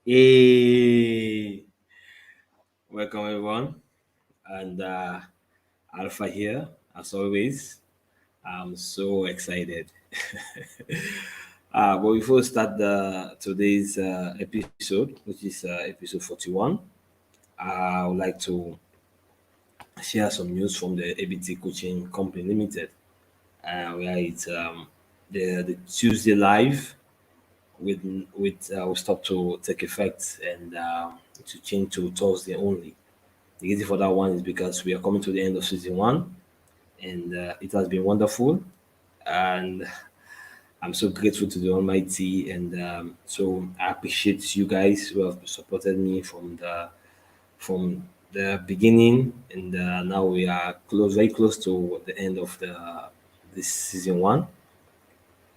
Hey, welcome everyone, and Alpha here as always. I'm so excited. But before we start today's episode, which is episode 41, I would like to share some news from the ABT Coaching Company Limited, where it's the Tuesday live will stop to take effect and to change to Thursday only. The reason for that one is because we are coming to the end of season one, and it has been wonderful. And I'm so grateful to the Almighty, and so I appreciate you guys who have supported me from the beginning, and now we are very close to the end of the this season one.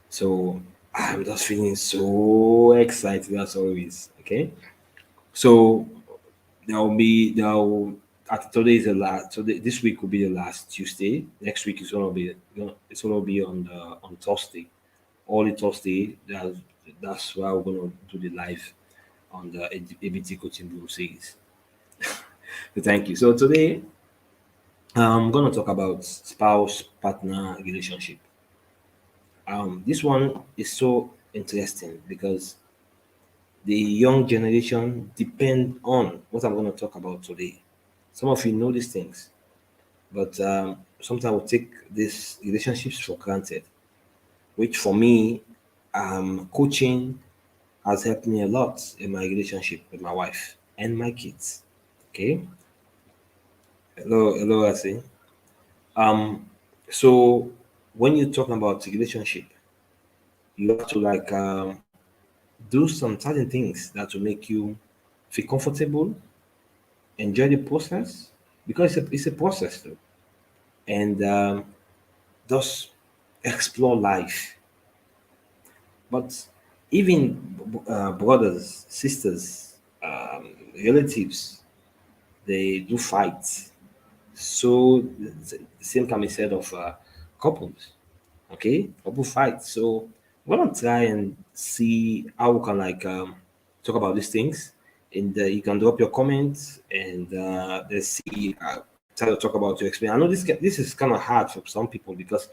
So I'm just feeling so excited as always. Okay, so there will today is the last. So this week will be the last Tuesday. Next week is gonna be it's gonna be on Thursday, only Thursday. That's why we're gonna do the live on the ABT Coaching Bloom series. So thank you. So today I'm gonna talk about spouse partner relationship. This one is so interesting because the young generation depend on what I'm going to talk about today. Some of you know these things, but sometimes we take these relationships for granted, which for me, coaching has helped me a lot in my relationship with my wife and my kids. Okay. Hello, I say. Um, so when you're talking about relationship, you have to do some certain things that will make you feel comfortable, enjoy the process, because it's a process though, and just explore life. But even brothers, sisters, relatives, they do fight. So the same can be said of couples. Okay, couple fight. So we're gonna try and see how we can talk about these things. And you can drop your comments and let's see. Try to talk about your experience. I know this is kind of hard for some people because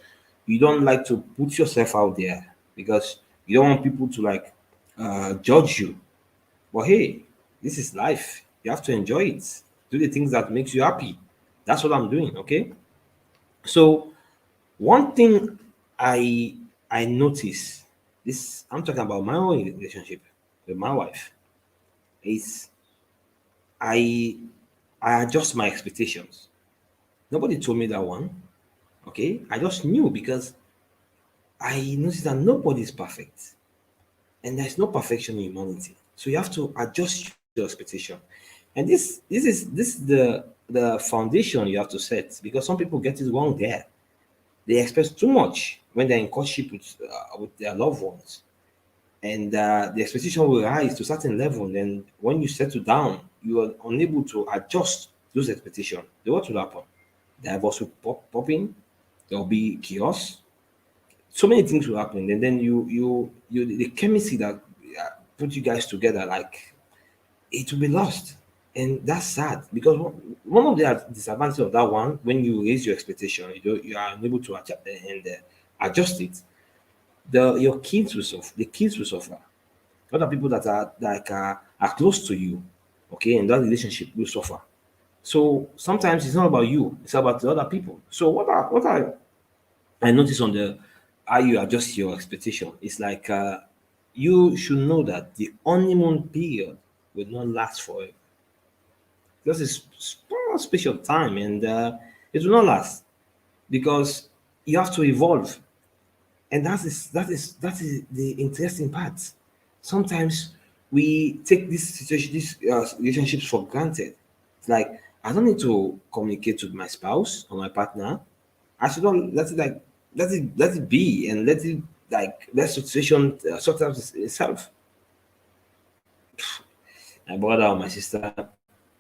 you don't like to put yourself out there because you don't want people to judge you. But hey, this is life. You have to enjoy it. Do the things that makes you happy. That's what I'm doing. Okay. So one thing I notice this I'm talking about my own relationship with my wife is I I adjust my expectations. Nobody told me that one. Okay. I just knew because I noticed that nobody is perfect and there's no perfection in humanity. So you have to adjust your expectation. And this is the foundation you have to set because some people get it wrong there. They expect too much when they're in courtship with their loved ones, and the expectation will rise to a certain level. And then when you settle down, you are unable to adjust those expectations. Then what will happen? Divorce will pop in. There will be chaos. So many things will happen, and then you the chemistry that put you guys together, like it will be lost. And that's sad because one of the disadvantages of that one, when you raise your expectation, you are unable to adjust it. Your kids will suffer. The kids will suffer. Other people that are close to you, okay, and that relationship will suffer. So sometimes it's not about you; it's about the other people. So I notice on the how you adjust your expectation, it's like you should know that the honeymoon period will not last forever. Because it's small space of time and it will not last because you have to evolve. And that is the interesting part. Sometimes we take these relationships for granted. It's like I don't need to communicate with my spouse or my partner. I should not let it be and let situation sort out itself. My brother or my sister,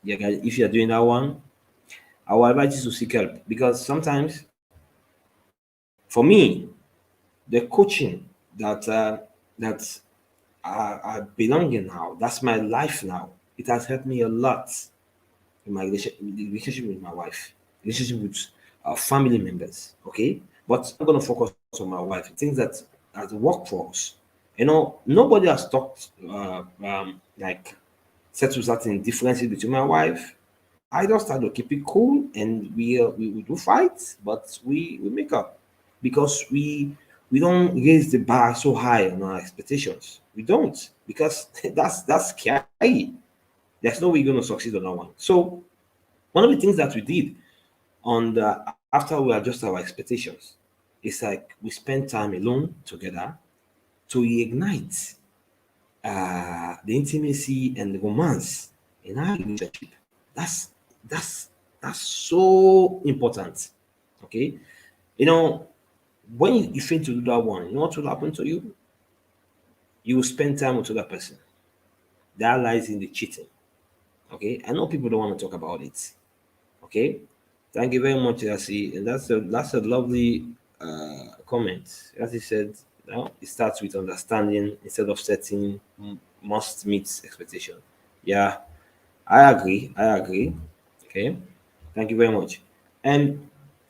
yeah, guys, if you're doing that one, I will advise you to seek help because sometimes, for me, the coaching that I belong in now. That's my life now. It has helped me a lot in my relationship with my wife, relationship with family members. Okay, but I'm gonna focus on my wife. Things that has worked for us. Nobody has talked like settle certain differences between my wife. I just try to keep it cool, and we do fight, but we make up because we don't raise the bar so high on our expectations. We don't, because that's scary. There's no way you're gonna succeed on that one. So one of the things that we did on the after we adjust our expectations, it's like we spend time alone together to reignite the intimacy and the romance in our relationship. That's that's that's so important. Okay, you know when you fail to do that one, you know what will happen to you? You will spend time with other person. That lies in the cheating. Okay, I know people don't want to talk about it. Okay, thank you very much, Yasi. And that's a lovely comment. As he said, it starts with understanding instead of setting must meet expectation. Yeah, I agree. I agree. Okay, thank you very much. And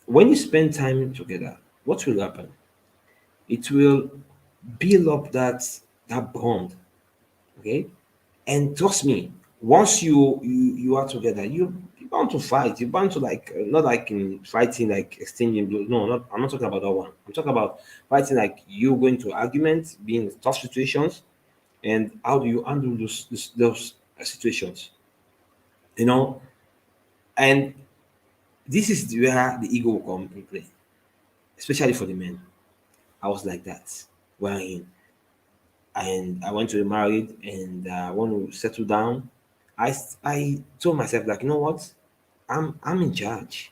when you spend time together, what will happen? It will build up that bond. Okay, and trust me, once you are together, you bound to fight. You bound to like not like in fighting like exchanging blows. No, not I'm not talking about that one. I'm talking about fighting like you going to arguments, being in tough situations, and how do you handle those situations? You know, and this is where the ego will come in play, especially for the men. I was like that. Wherein and I went to the married and I want to settle down. I told myself like, you know what? I'm in charge.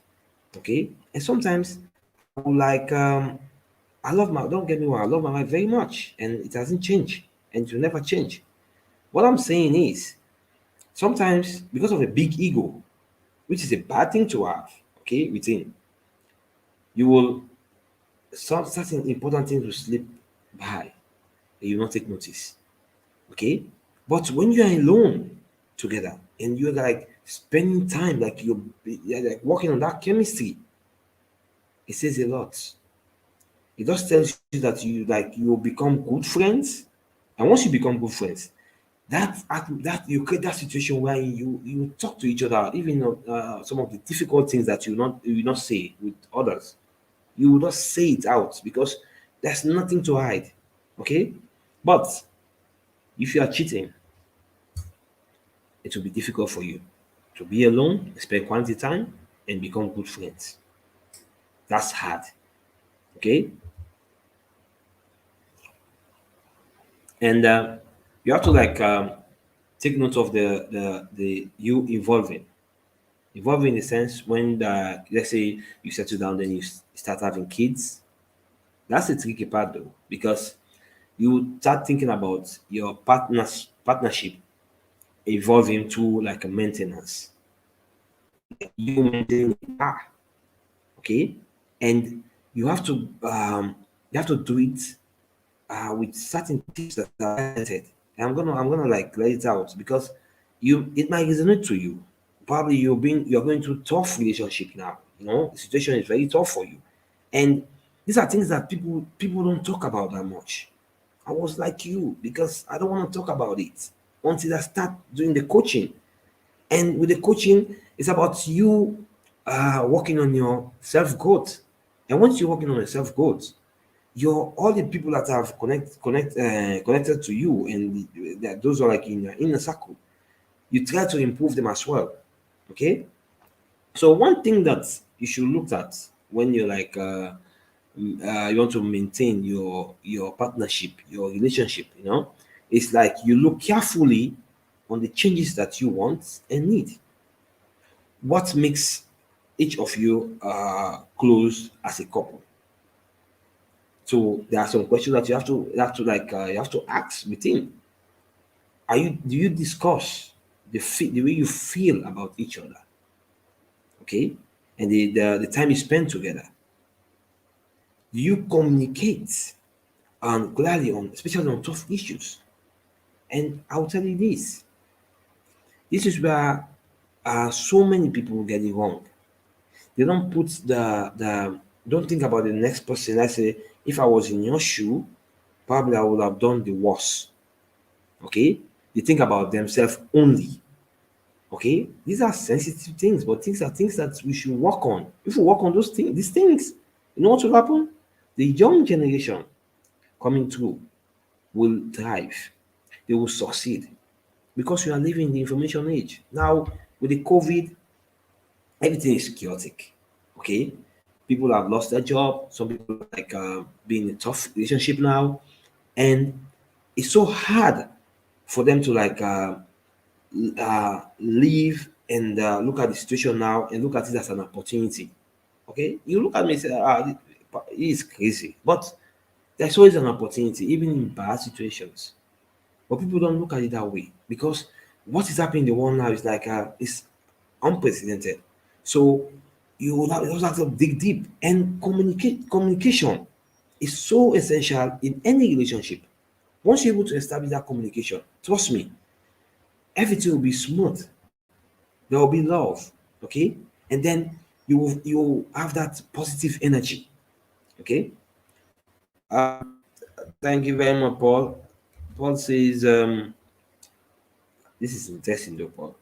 Okay. And sometimes I will like I love my don't get me wrong, I love my wife very much and it hasn't changed and it will never change. What I'm saying is sometimes because of a big ego, which is a bad thing to have, okay, within, you will some certain important things will slip by and you will not take notice. Okay, but when you are alone together and you're like spending time like you're like working on that chemistry, it says a lot. It just tells you that you will become good friends, and once you become good friends, that you create that situation where you talk to each other, even some of the difficult things that you will not say with others, you will just say it out because there's nothing to hide. Okay, but if you are cheating, it will be difficult for you to be alone, spend quality time, and become good friends. That's hard. Okay, and you have to like take note of the you evolving in the sense when let's say you settle down, then you start having kids. That's the tricky part though, because you start thinking about your partnership evolving to like a maintenance. You maintaining a car, okay, and you have to um you have to do it with certain tips that are related. And I'm gonna like lay it out because it might resonate to you. Probably you're going through tough relationship now. The situation is very tough for you, and these are things that people don't talk about that much. I was like you because I don't want to talk about it until I start doing the coaching. And with the coaching, it's about you working on your self growth. And once you're working on your self growth, your all the people that have connected to you and that those are like in your inner circle, you try to improve them as well. Okay, so one thing that you should look at when you're like you want to maintain your partnership, your relationship, it's like you look carefully on the changes that you want and need. What makes each of you close as a couple? So there are some questions that you have to like you have to ask within. Do you discuss the way you feel about each other? Okay, and the time you spend together. Do you communicate clearly on especially on tough issues? And I'll tell you this: this is where so many people get it wrong. They don't put the don't think about the next person. I say, if I was in your shoe, probably I would have done the worst. Okay, they think about themselves only. Okay, these are sensitive things, but things are things that we should work on. If we work on those things, these things, you know what will happen? The young generation coming through will thrive. They will succeed because we are living in the information age now. With the COVID, everything is chaotic. Okay, people have lost their job. Some people like being in a tough relationship now, and it's so hard for them to like leave and look at the situation now and look at it as an opportunity. Okay, you look at me and say, he is crazy, but there's always an opportunity, even in bad situations. But people don't look at it that way because what is happening in the world now is like it's unprecedented. So you also have to dig deep and communicate. Communication is so essential in any relationship. Once you're able to establish that communication, trust me, everything will be smooth. There will be love, okay, and then you will have that positive energy, okay. Thank you very much, Paul. Paul says, this is interesting, though, Paul.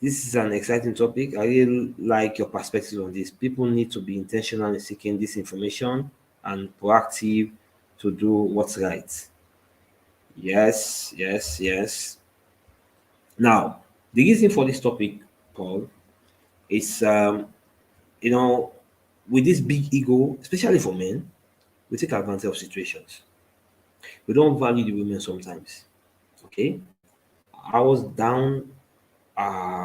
This is an exciting topic. I really like your perspective on this. People need to be intentional in seeking this information and proactive to do what's right. Yes, yes, yes. Now, the reason for this topic, Paul, is you know, with this big ego, especially for men, we take advantage of situations. We don't value the women sometimes. Okay, I was down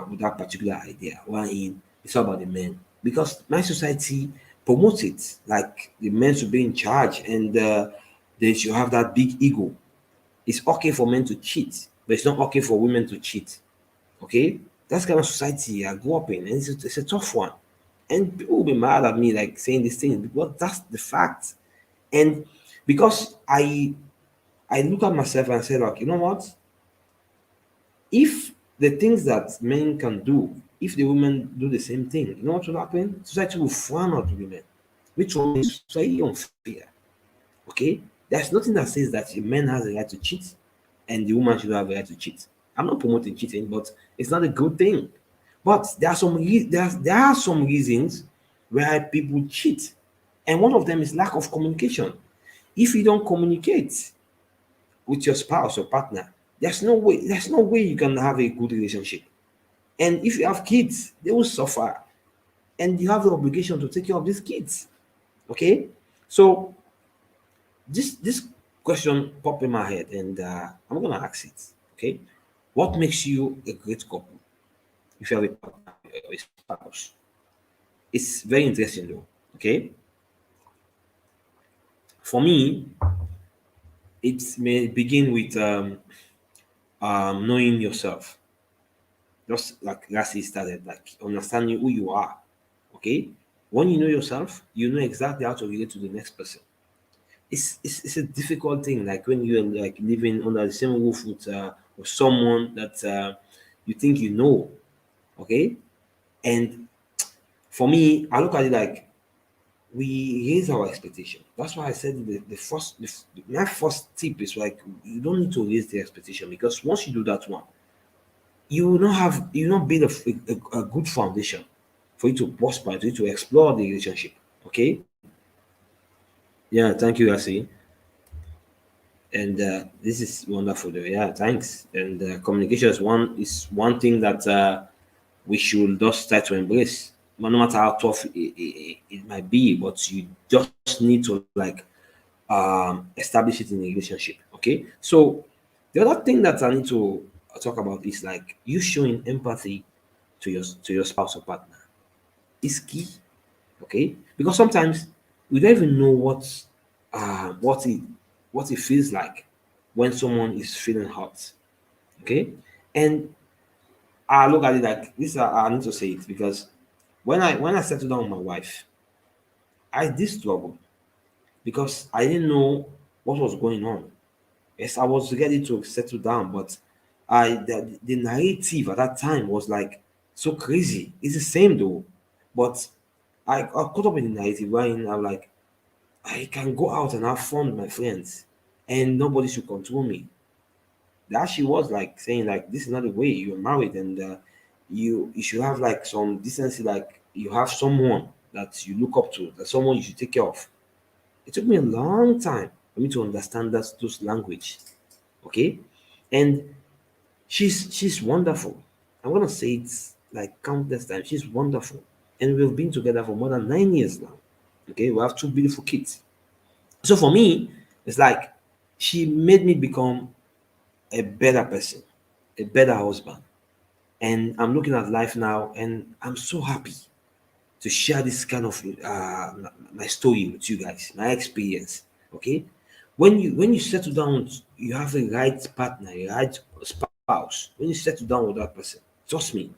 with that particular idea. Why it's all about the men because my society promotes it like the men should be in charge and they should have that big ego. It's okay for men to cheat, but it's not okay for women to cheat. Okay, that's kind of society I grew up in, and it's a tough one. And people will be mad at me like saying this thing, but that's the fact. And because I look at myself and say, like, you know what? If the things that men can do, if the women do the same thing, you know what will happen? Society will frown at women, which one is very unfair. Okay? There's nothing that says that a man has a right to cheat and the woman should have a right to cheat. I'm not promoting cheating, but it's not a good thing. But there are some reasons why people cheat, and one of them is lack of communication. If you don't communicate with your spouse or partner, there's no way you can have a good relationship. And if you have kids, they will suffer, and you have the obligation to take care of these kids. Okay, so this question popped in my head, and I'm gonna ask it. Okay, what makes you a great couple? If you have a partner or a spouse, it's very interesting though. Okay, for me, it may begin with knowing yourself. Just like Lassie started, like understanding who you are. Okay, when you know yourself, you know exactly how to relate to the next person. It's a difficult thing, like when you're like living under the same roof with someone that you think you know. Okay, and for me, I look at it like we raise our expectation. That's why I said my first tip is like you don't need to raise the expectation because once you do that one, you will not build a good foundation for you to prosper, for you to explore the relationship. Okay. Yeah, thank you, Asi. And this is wonderful. Though. Yeah, thanks. And communication is one thing that we should just try to embrace. No matter how tough it might be, but you just need to like establish it in a relationship. Okay. So the other thing that I need to talk about is like you showing empathy to your spouse or partner is key. Okay, because sometimes we don't even know uh what it what it feels like when someone is feeling hurt. Okay, and I look at it like this. I need to say it because when I settled down with my wife, I did struggle because I didn't know what was going on. Yes, I was ready to settle down, but The narrative at that time was like so crazy. It's the same though, but I caught up in the narrative wherein I'm like, I can go out and have fun with my friends, and nobody should control me. That she was like saying like, this is not the way you're married, and you should have like some decency, like you have someone that you look up to, that someone you should take care of. It took me a long time for me to understand those language. Okay, and she's wonderful. I'm gonna say it like countless times. She's wonderful, and we've been together for more than 9 years now. Okay, we have two beautiful kids. So for me, it's like she made me become a better person, a better husband. And I'm looking at life now, and I'm so happy to share this kind of my story with you guys, my experience. Okay, when you settle down, you have a right partner, a right spouse. When you settle down with that person, trust me,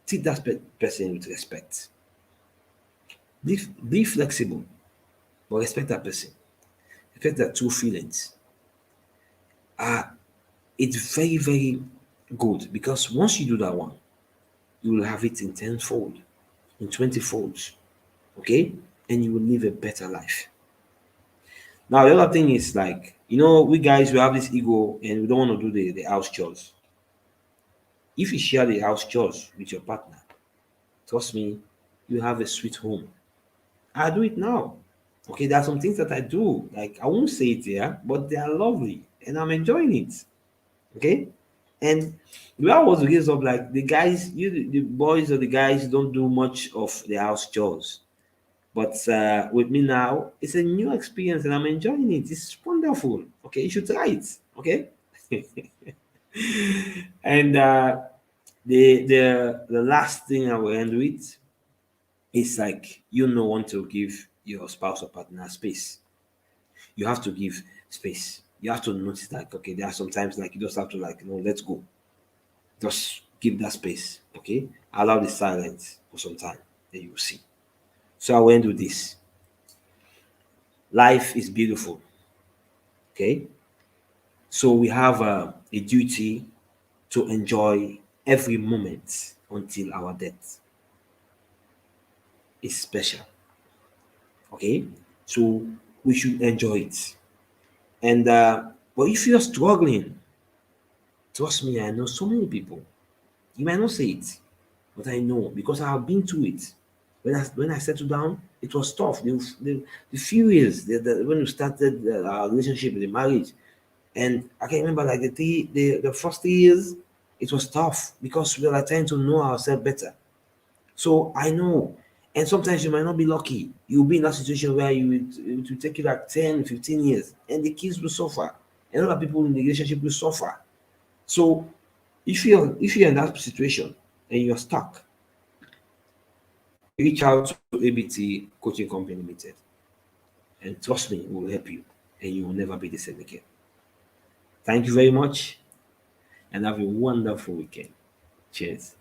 treat that person with respect. Be flexible, but respect that person. Respect their true feelings. Uh, it's very, very good, because once you do that one, you will have it in tenfold, in 20 folds. Okay? And you will live a better life. Now, the other thing is like, we guys, we have this ego and we don't want to do the house chores. If you share the house chores with your partner, trust me, you have a sweet home. I do it now. Okay, there are some things that I do. Like, I won't say it here, but they are lovely and I'm enjoying it. Okay? And the way I was raised up, like the guys, the boys or the guys don't do much of the house chores. But with me now, it's a new experience and I'm enjoying it. It's wonderful. Okay, you should try it. Okay. And the last thing I will end with is like, want to give your spouse or partner space. You have to give space. You have to notice that, okay, there are sometimes like you just have to like, let's go. Just give that space. Okay. Allow the silence for some time. Then you will see. So I will end with this. Life is beautiful. Okay. So we have a duty to enjoy every moment until our death. Is special. Okay. So we should enjoy it. And but if you're struggling, trust me, I know so many people. You might not say it, but I know because I have been through it. When I settled down, it was tough. The few years when we started our relationship, the marriage, and I can remember like the first 3 years, it was tough because we were like, trying to know ourselves better. So I know, and sometimes you might not be lucky. You'll be in that situation where it will take you like 10, 15 years, and the kids will suffer, and other people in the relationship will suffer. So if you're in that situation and you're stuck, reach out to ABT Coaching Company Limited, and trust me, it will help you, and you will never be the same again. Thank you very much, and have a wonderful weekend. Cheers.